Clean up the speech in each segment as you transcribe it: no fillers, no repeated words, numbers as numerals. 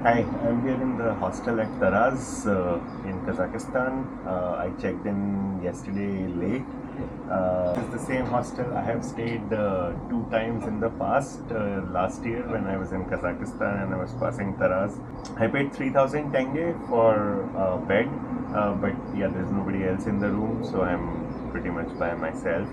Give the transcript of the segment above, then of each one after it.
Hi, I'm here in the hostel at Taraz in Kazakhstan. I checked in yesterday late. It's the same hostel I have stayed two times in the past. Last year when I was in Kazakhstan and I was passing Taraz, I paid 3,000 tenge for a bed, but yeah, there's nobody else in the room, so I'm pretty much by myself.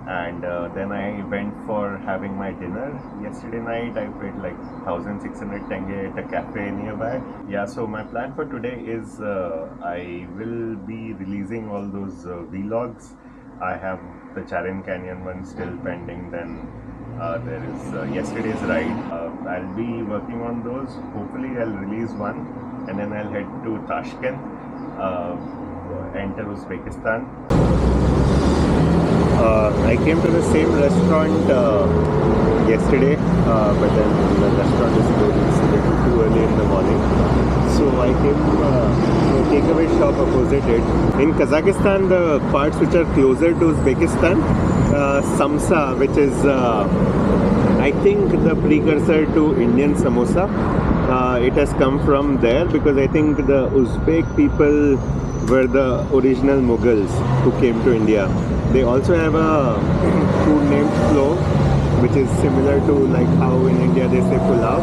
And then I went for having my dinner yesterday night. I paid like 1,600 tenge at a cafe nearby. Yeah, so my plan for today is I will be releasing all those vlogs. I have the Charin Canyon one still pending. Then there is yesterday's ride. I'll be working on those. Hopefully I'll release one and then I'll head to Tashkent, enter Uzbekistan. I came to the same restaurant yesterday, but then the restaurant is closed. It's a little too early in the morning. So I came to a takeaway shop opposite it. In Kazakhstan, the parts which are closer to Uzbekistan, samsa, which is I think the precursor to Indian samosa, it has come from there because I think the Uzbek people were the original Mughals who came to India. They also have a food named flo, which is similar to like how in India they say pulao.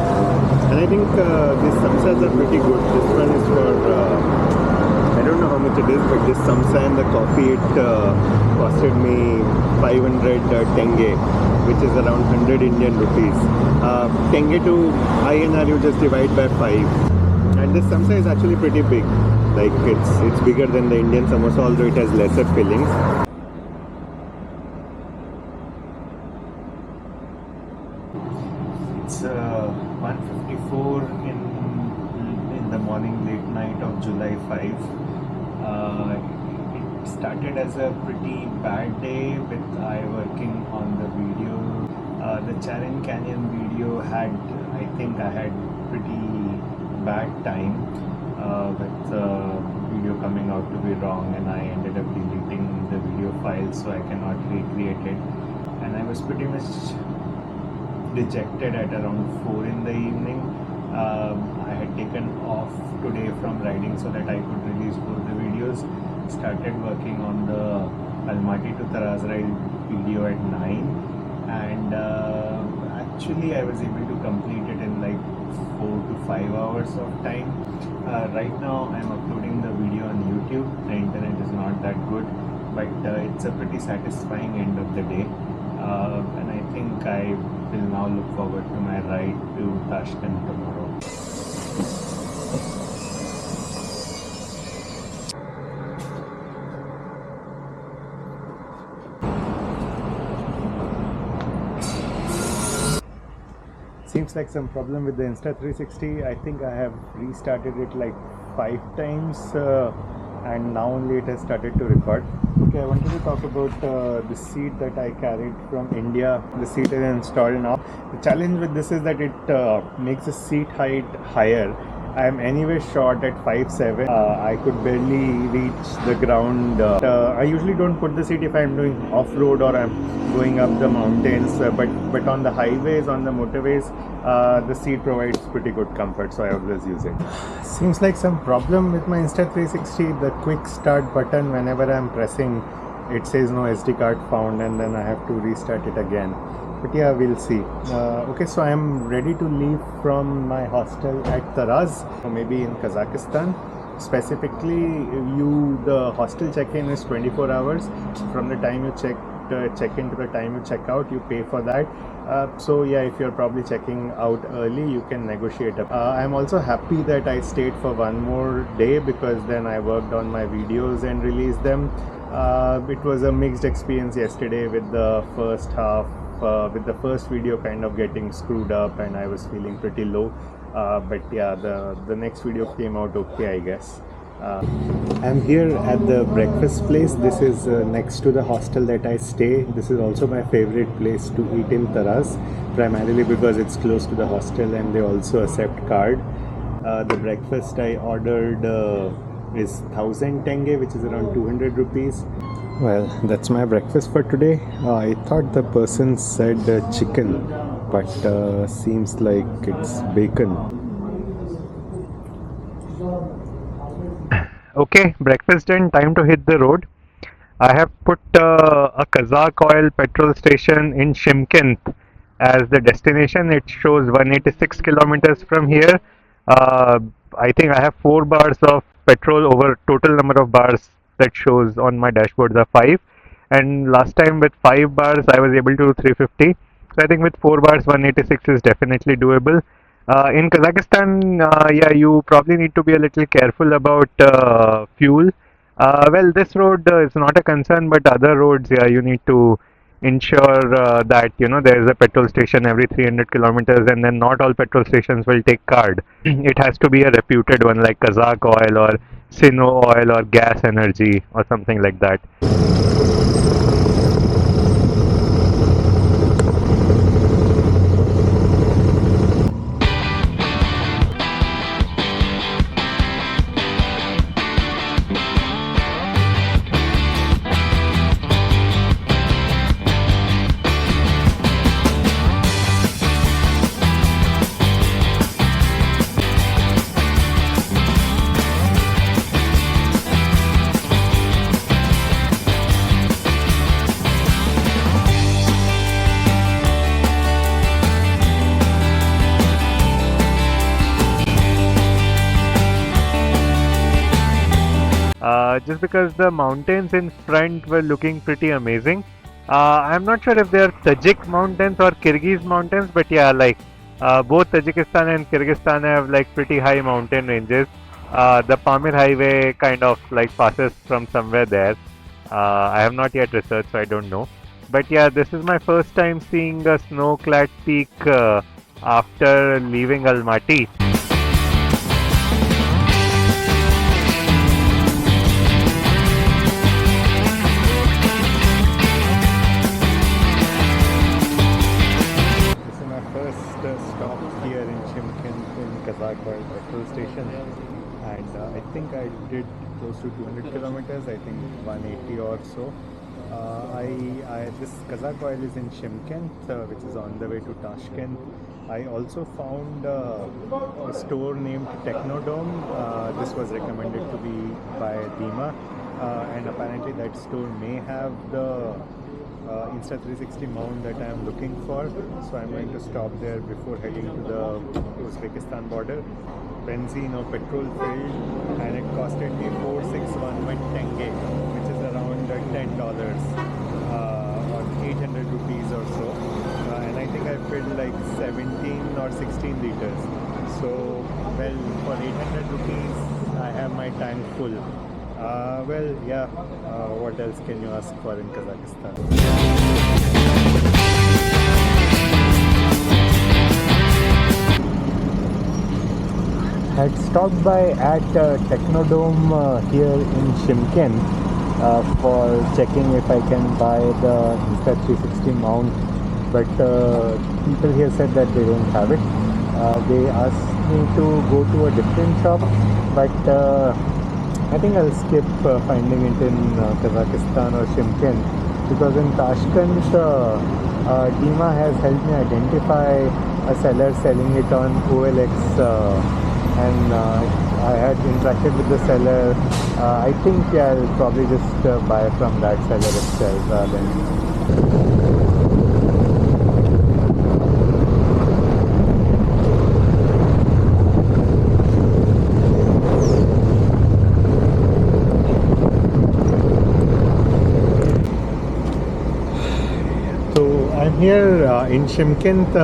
And I think these samsas are pretty good. This one is for, I don't know how much it is, but this samsa and the coffee, it costed me 500 tenge, which is around 100 Indian rupees. Tenge to INR you just divide by 5. And this samsa is actually pretty big. Like it's bigger than the Indian samosa, although it has lesser fillings. It's 1:54 in the morning, late night of July 5. It started as a pretty bad day with I working on the video. The Charin Canyon video had, I think I had pretty bad time with the video coming out to be wrong, and I ended up deleting the video file so I cannot recreate it. And I was pretty much dejected at around 4 in the evening. I had taken off today from riding so that I could release both the videos. Started working on the Almaty to Taraz ride video at 9, and actually I was able to complete it in like 4 to 5 hours of time. Right now I'm uploading the video on YouTube. The internet is not that good, but it's a pretty satisfying end of the day. And I think I will now look forward to my ride to Tashkent tomorrow. Seems like some problem with the Insta360. I think I have restarted it like 5 times and now only it has started to record. Okay, I wanted to talk about the seat that I carried from India. The seat is installed now. The challenge with this is that it makes the seat height higher. I am anyway short at 5'7". I could barely reach the ground. I usually don't put the seat if I'm doing off-road or I'm going up the mountains. But on the highways, on the motorways, the seat provides pretty good comfort, so I always use it. Seems like some problem with my Insta360. The quick start button, whenever I'm pressing, it says no SD card found, and then I have to restart it again. But yeah, we'll see. Okay, so I'm ready to leave from my hostel at Taraz, or maybe in Kazakhstan. Specifically, the hostel check-in is 24 hours. From the time you check in to the time you check out, you pay for that. So yeah, if you're probably checking out early, you can negotiate. I'm also happy that I stayed for one more day because then I worked on my videos and released them. It was a mixed experience yesterday with the first half. With the first video kind of getting screwed up and I was feeling pretty low, but yeah, the next video came out okay, I guess. I'm here at the breakfast place. This is next to the hostel that I stay. This is also my favorite place to eat in Taraz, primarily because it's close to the hostel and they also accept card. The breakfast I ordered is 1,000 tenge, which is around 200 rupees. Well, that's my breakfast for today. I thought the person said chicken, but seems like it's bacon. Okay, breakfast done, time to hit the road. I have put a Kazakh oil petrol station in Shymkent as the destination. It shows 186 kilometers from here. Uh, I think I have 4 bars of petrol over total number of bars that shows on my dashboard are 5. And last time with 5 bars I was able to do 350. So I think with 4 bars 186 is definitely doable. In Kazakhstan, yeah, you probably need to be a little careful about fuel. Well, this road is not a concern, but other roads, yeah, you need to ensure that there is a petrol station every 300 kilometers, and then not all petrol stations will take card. It has to be a reputed one like Kazakh Oil or Sino Oil or Gas Energy or something like that. Just because the mountains in front were looking pretty amazing. I'm not sure if they are Tajik mountains or Kyrgyz mountains, but yeah, like both Tajikistan and Kyrgyzstan have like pretty high mountain ranges. The Pamir Highway kind of like passes from somewhere there. I have not yet researched, so I don't know. But yeah, this is my first time seeing a snow-clad peak after leaving Almaty. This is my first stop here in Shymkent in Kazakh Oil petrol station, and I think I did close to 200 kilometers. I think 180 or so. This Kazakh Oil is in Shymkent, which is on the way to Tashkent. I also found a store named Technodome. This was recommended to be by Dima, and apparently that store may have the Insta360 mount that I am looking for. So I'm going to stop there before heading to the Uzbekistan border. Benzene or petrol filled, and it costed me 4611 tenge, which is around $10 or 800 rupees or so. And I think I filled like 17 or 16 liters. So, well, for 800 rupees, I have my tank full. Well, yeah, what else can you ask for in Kazakhstan? Had stopped by at Technodome here in Shymkent for checking if I can buy the Insta360 mount, but people here said that they don't have it. They asked me to go to a different shop, but I think I'll skip finding it in Kazakhstan or Shymkent, because in Tashkent Dima has helped me identify a seller selling it on OLX, and I had interacted with the seller. I think I'll probably just buy from that seller itself rather than. So I'm here in Shymkent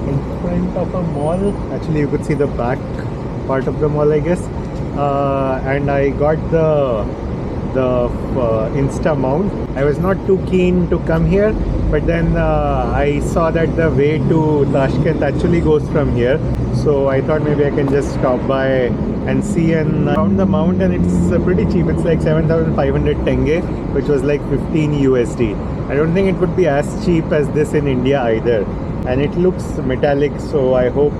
in front of a mall. Actually, you could see the back part of the mall, I guess. And I got the Insta mount. I was not too keen to come here, but then I saw that the way to Tashkent actually goes from here. So I thought maybe I can just stop by and see, and found the mount, and it's pretty cheap. It's like 7,500 tenge, which was like 15 USD. I don't think it would be as cheap as this in India either. And it looks metallic, so I hope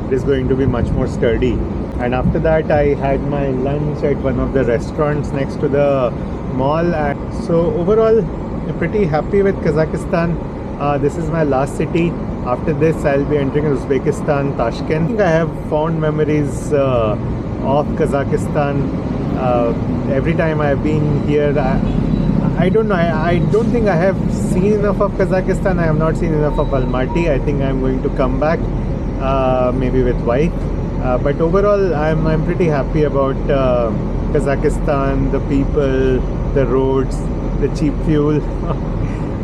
it is going to be much more sturdy. And after that I had my lunch at one of the restaurants next to the mall. And so overall, I'm pretty happy with Kazakhstan. This is my last city. After this I'll be entering Uzbekistan, Tashkent. I think I have fond memories of Kazakhstan Every time I've been here, I don't know. I don't think I have seen enough of Kazakhstan. I have not seen enough of Almaty. I think I'm going to come back, maybe with wife. But overall, I'm pretty happy about Kazakhstan. The people, the roads, the cheap fuel.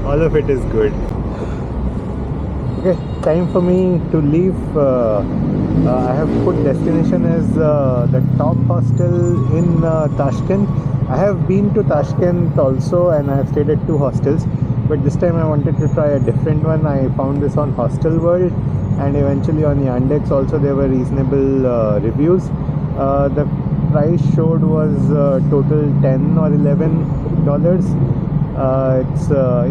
All of it is good. Okay, time for me to leave. I have put destination as the top hostel in Tashkent. I have been to Tashkent also, and I have stayed at 2 hostels, but this time I wanted to try a different one. I found this on Hostel World, and eventually on Yandex also there were reasonable reviews. The price showed was total $10 or $11.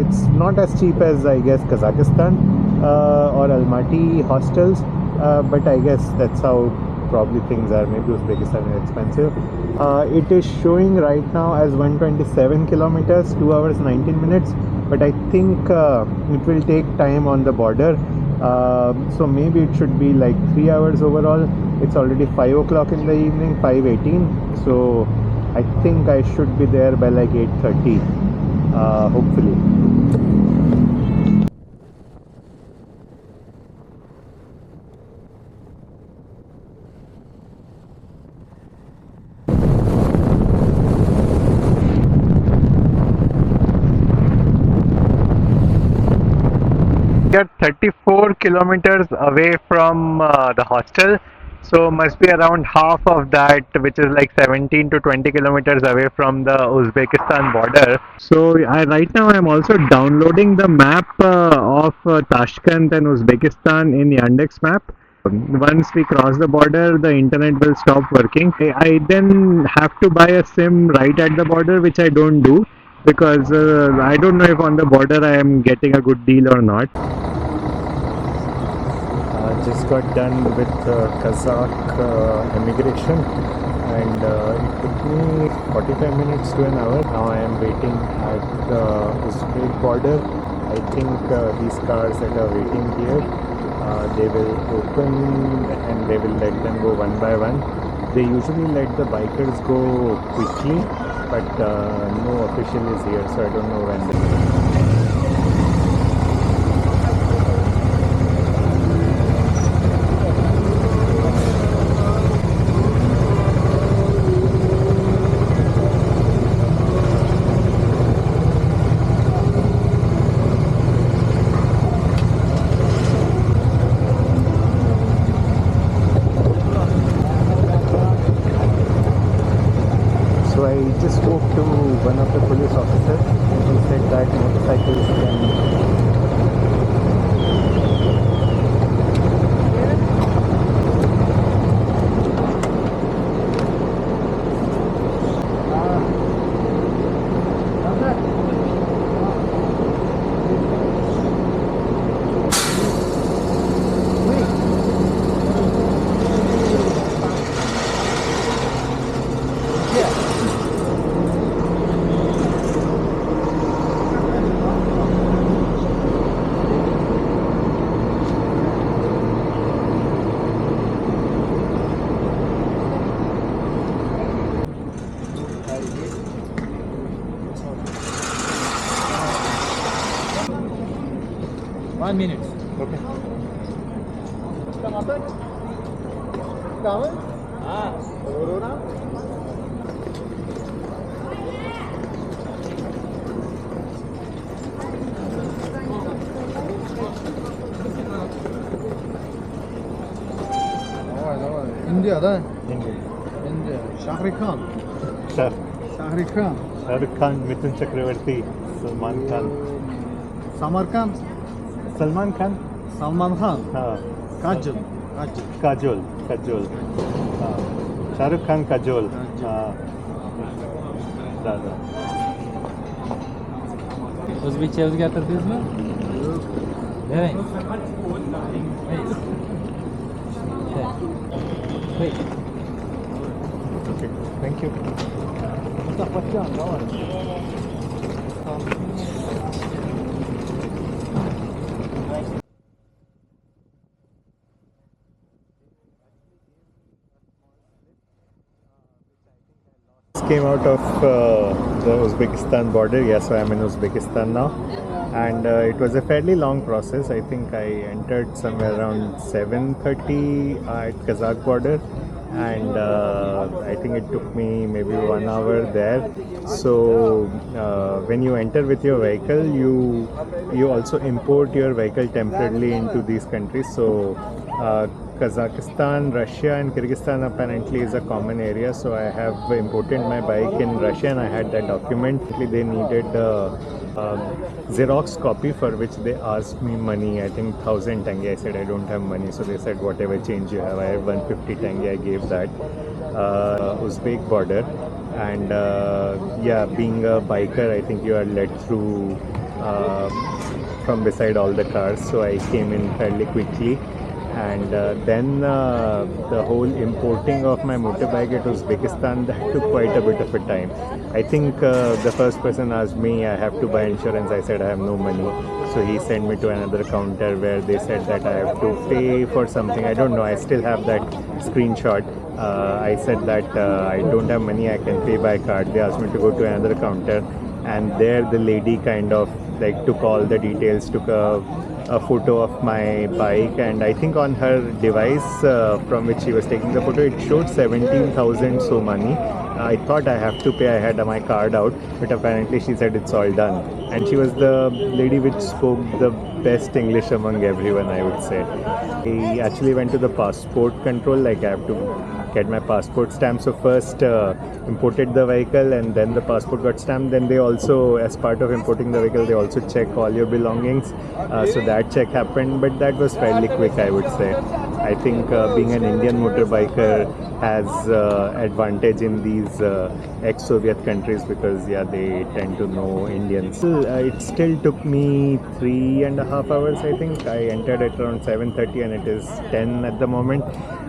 It's not as cheap as I guess Kazakhstan or Almaty hostels, but I guess that's how probably things are. Maybe Uzbekistan is expensive. It is showing right now as 127 kilometers, 2 hours 19 minutes, but I think it will take time on the border. So maybe it should be like 3 hours overall. It's already 5 o'clock in the evening, 5:18, so I think I should be there by like 8:30, hopefully. We are 34 kilometers away from the hostel, so must be around half of that, which is like 17 to 20 kilometers away from the Uzbekistan border. So right now I'm also downloading the map of Tashkent and Uzbekistan in Yandex map. Once we cross the border, the internet will stop working. I then have to buy a SIM right at the border, which I don't do because I don't know if on the border I am getting a good deal or not. Just got done with Kazakh immigration, and it took me 45 minutes to an hour. Now I am waiting at the Uzbek border. I think these cars that are waiting here, they will open and they will let them go one by one. They usually let the bikers go quickly, but no official is here, so I don't know when they... So I just spoke to one of the police officers, and he said that motorcycles can... One minute. Okay. India'da. India. India. Shahrukh Khan. Shah Shahrukh Khan. Rukh Khan, Mithun Chakravarti, Salman Khan. Samarkand. Salman Khan? Salman Khan. हाँ. Kajol. Kajol. Kajol. हाँ. Shahrukh Khan Kajol. हाँ. दादा. O'zbekcha o'zgartirdingizmi? Yo'q. Bering. Wait. Okay. Thank you. Came out of the Uzbekistan border. Yeah, so I'm in Uzbekistan now, and it was a fairly long process. I think I entered somewhere around 7:30 at Kazakh border, and I think it took me maybe 1 hour there. So when you enter with your vehicle, you also import your vehicle temporarily into these countries. So Kazakhstan, Russia, and Kyrgyzstan apparently is a common area. So I have imported my bike in Russia, and I had that document. They needed Xerox copy for which they asked me money. I think 1,000 tenge. I said I don't have money, so they said whatever change you have. I have 150 tenge. I gave that. Uzbek border, and yeah, being a biker, I think you are led through from beside all the cars. So I came in fairly quickly, and then the whole importing of my motorbike at Uzbekistan, that took quite a bit of a time. I think the first person asked me, I have to buy insurance. I said I have no money, so he sent me to another counter where they said that I have to pay for something. I don't know, I still have that screenshot. I said that I don't have money, I can pay by card. They asked me to go to another counter, and there the lady kind of like took all the details, took a photo of my bike, and I think on her device from which she was taking the photo, it showed 17,000 so money. I thought I have to pay, I had my card out, but apparently she said it's all done. And she was the lady which spoke the best English among everyone, I would say. I actually went to the passport control, like I have to get my passport stamp. So first imported the vehicle, and then the passport got stamped. Then they also, as part of importing the vehicle, they also check all your belongings. So that check happened, but that was fairly quick, I would say. I think being an Indian motorbiker has advantage in these ex-Soviet countries, because yeah, they tend to know Indians. It still took me 3.5 hours. I think I entered at around 7:30, and it is 10 at the moment.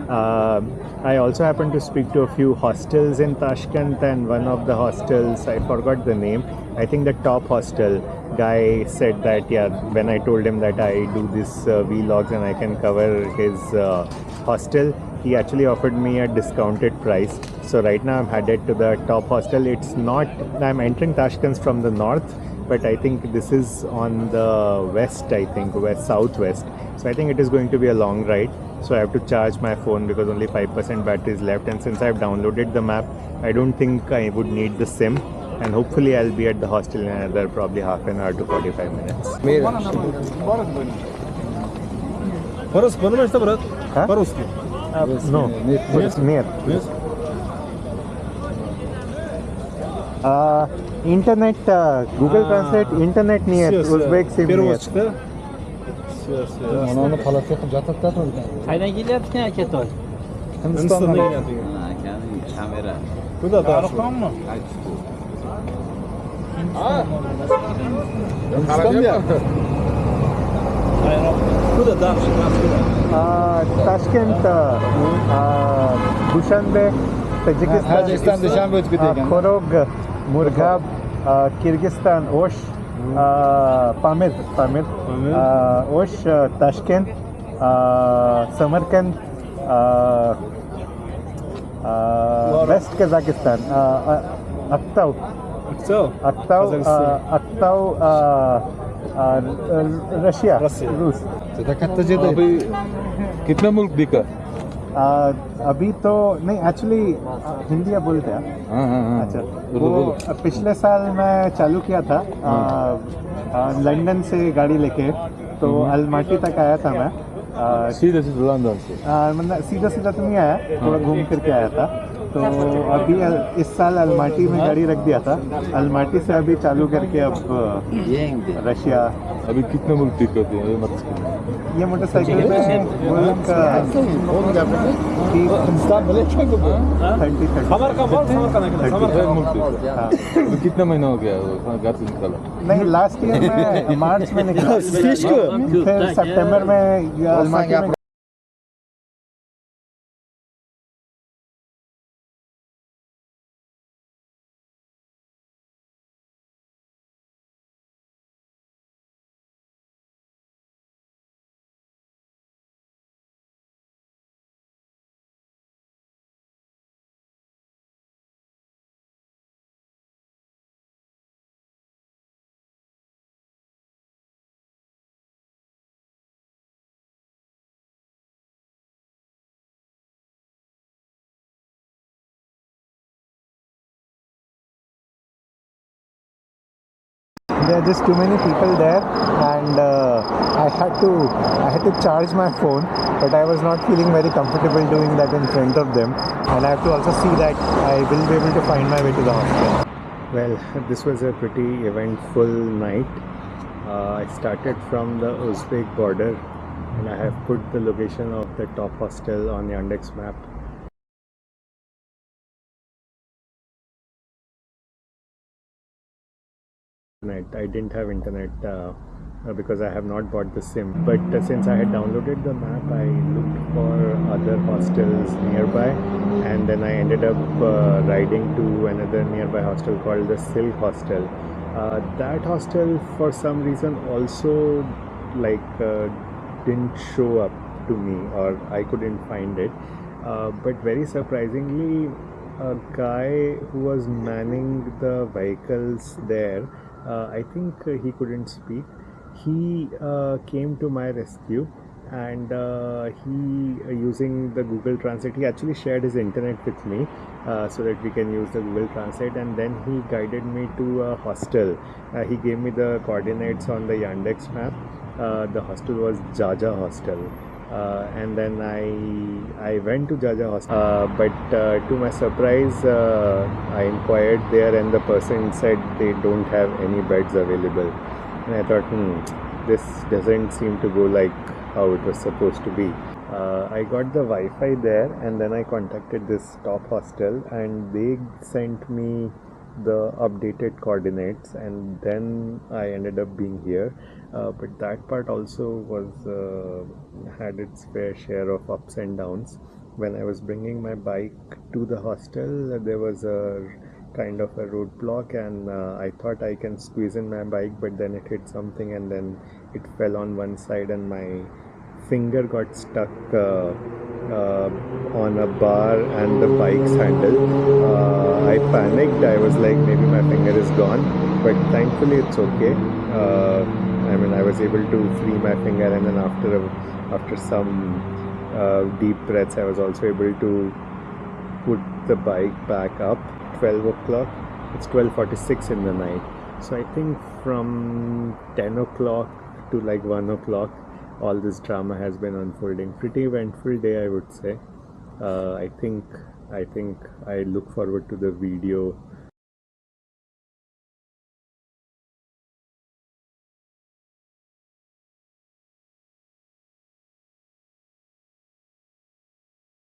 I also happened to speak to a few hostels in Tashkent, and one of the hostels, I forgot the name, I think the top hostel guy said that, yeah, when I told him that I do this vlogs and I can cover his hostel, he actually offered me a discounted price. So right now I'm headed to the top hostel. It's not, I'm entering Tashkent from the north, but I think this is on the west, I think west southwest. So I think it is going to be a long ride. So I have to charge my phone because only 5% battery is left, and since I've downloaded the map, I don't think I would need the SIM, and hopefully I'll be at the hostel in another probably half an hour to 45 minutes. По-русски понимаешь, что, брат? Huh? По-русски. No, it's near. Нет? Internet, Google Translate, internet near, Всё, всё. Uzbek SIM near. Переводчик, да? Все. Onu palak yapıp jatatlar mı? Qaydan kelyapti aka toy? Hindistondan kelyapti. Kamera. Куда дальше? Arqonmi? Куда дальше? Tashkent, Dushanbe, Tajikistan Dushanbe o'tib ketgan. Korog, Murghab, Kyrgyzstan, Osh, Pamir, Osh, Tashkent, Samarkand, West Kazakhstan, Aktau, Все. Aktau, Russia, Rus. Juda katta jedi. अभी कितना मुल्क दिखा? अभी तो नहीं, actually Hindi आप बोलते हैं? अच्छा, वो पिछले साल मैं चालू किया था लंदन से गाड़ी लेके, तो अलमाटी तक आया था मैं। सीधे लंदन से। मतलब सीधा सीधा तो नहीं आया, थोड़ा घूम करके आया था। तो अभी इस साल अलमाटी में गाड़ी रख दिया था, अलमाटी से अभी चालू करके अब रशिया। अभी कितने मुल्क दिखते हैं ये मत ये मोटरसाइकिल में मुल्क 30 मुल्क हाँ। अभी कितना महीना हो गया वो घर से निकाला? नहीं, लास्ट ईयर में मार्च में निकला, फिर सितंबर में अलमाटी में there are just too many people there, and I had to charge my phone, but I was not feeling very comfortable doing that in front of them, and I have to also see that I will be able to find my way to the hostel. Well, this was a pretty eventful night. I started from the Uzbek border, and I have put the location of the top hostel on Yandex map. I didn't have internet because I have not bought the SIM. But since I had downloaded the map, I looked for other hostels nearby, and then I ended up riding to another nearby hostel called the Silk Hostel. That hostel, for some reason, also didn't show up to me, or I couldn't find it. But very surprisingly, a guy who was manning the vehicles there, I think he couldn't speak. He came to my rescue, and he using the Google Translate, he actually shared his internet with me so that we can use the Google Translate, and then he guided me to a hostel. He gave me the coordinates on the Yandex map. The hostel was Jaja Hostel. And then I went to Jaja Hostel, but to my surprise, I inquired there, and the person said they don't have any beds available. And I thought, this doesn't seem to go like how it was supposed to be. I got the Wi-Fi there, and then I contacted this top hostel, and they sent me the updated coordinates, and then I ended up being here. But that part also was had its fair share of ups and downs. When I was bringing my bike to the hostel, there was a kind of a roadblock, and I thought I can squeeze in my bike, but then it hit something, and then it fell on one side, and my finger got stuck on a bar and the bike's handle. I panicked. I was like, maybe my finger is gone, but thankfully it's okay. I was able to free my finger, and then after some deep breaths, I was also able to put the bike back up. 12 o'clock. It's 12:46 in the night. So I think from 10 o'clock to like 1 o'clock, all this drama has been unfolding. Pretty eventful day, I would say. I think I look forward to the video